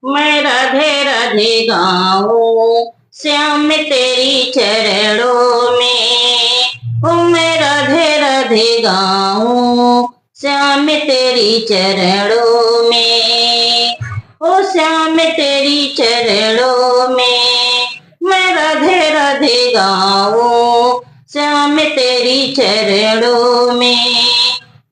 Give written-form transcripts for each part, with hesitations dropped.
मैं राधे राधे गाऊं श्याम तेरी चरणों में। ओ मैं राधे राधे गाऊं श्याम तेरी चरणों में। ओ श्याम तेरी चरणों में मैं राधे राधे गाऊं श्याम तेरी चरणों में।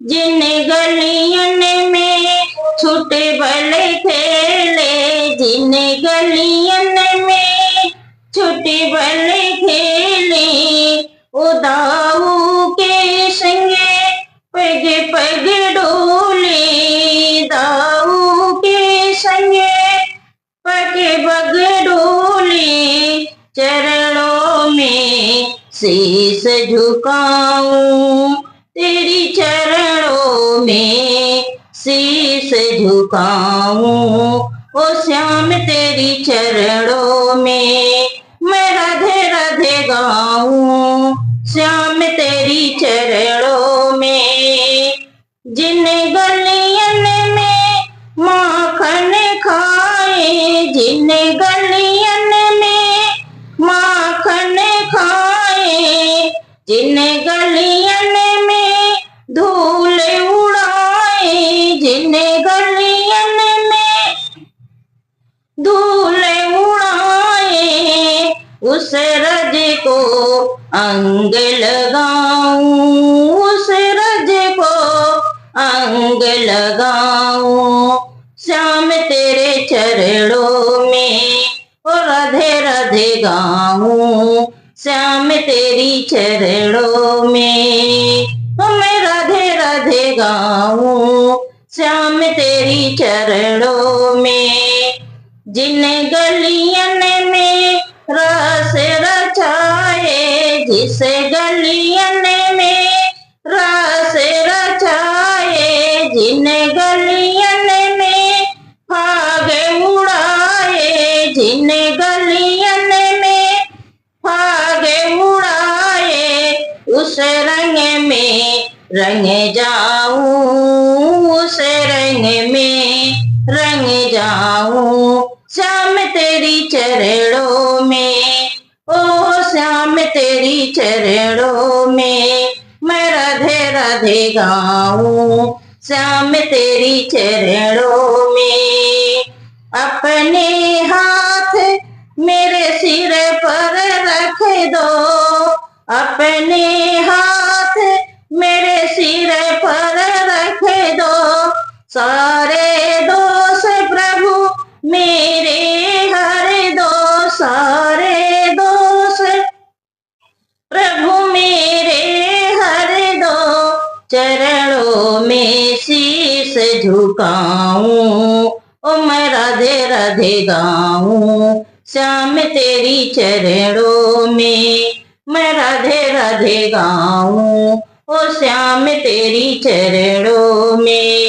जिन गलियन में छूटे भले खेले, जिन गलियन में छूटे भले खेले, उदाऊ के संगे पग पग डोले, दाऊ के संगे पग पग डोले। चरणों में शीश झुकाऊं तेरी चरणों में शीश झुकाऊं। ओ श्याम तेरी चरणों में मैं राधे राधे गाऊं श्याम तेरी चरणों में। जिन गलियन में माखन खाए, जिन गलियन में माखन खाए, जिन गलियन में धूल उड़ाए, जिन गलियन में धूल उड़ाए, उस रज को अंग लगाऊं, उस रज को अंग लगाऊं। श्याम तेरे चरणों में ओ राधे राधे गाऊं श्याम तेरी चरणों में। ओ मैं राधे राधे गाऊं श्याम तेरी चरणों में। जिन गलियन में रस रचाए, जिस गलियन में रस रचाए, जिन गलियन में फाग उड़ाए, जिन गलियन में फाग उड़ाए, उस रंग में रंग जाऊं, उस रंग में रंग जाऊं श्याम तेरी चरणों में। ओ श्याम तेरी चरणों में मैं राधे राधे गाऊं श्याम तेरी चरणों में। अपने हाथ मेरे सिर पर रख दो, अपने हाथ मेरे सिर पर रख दो। सारे दोष प्रभु मेरे हर दो, सारे दोष प्रभु मेरे हर दो। चरणों में शीश झुकाऊं ओ मैं राधे राधे गाऊं श्याम तेरी चरणों में। मैं राधे राधे गाऊं ओ श्याम तेरी चरणों में।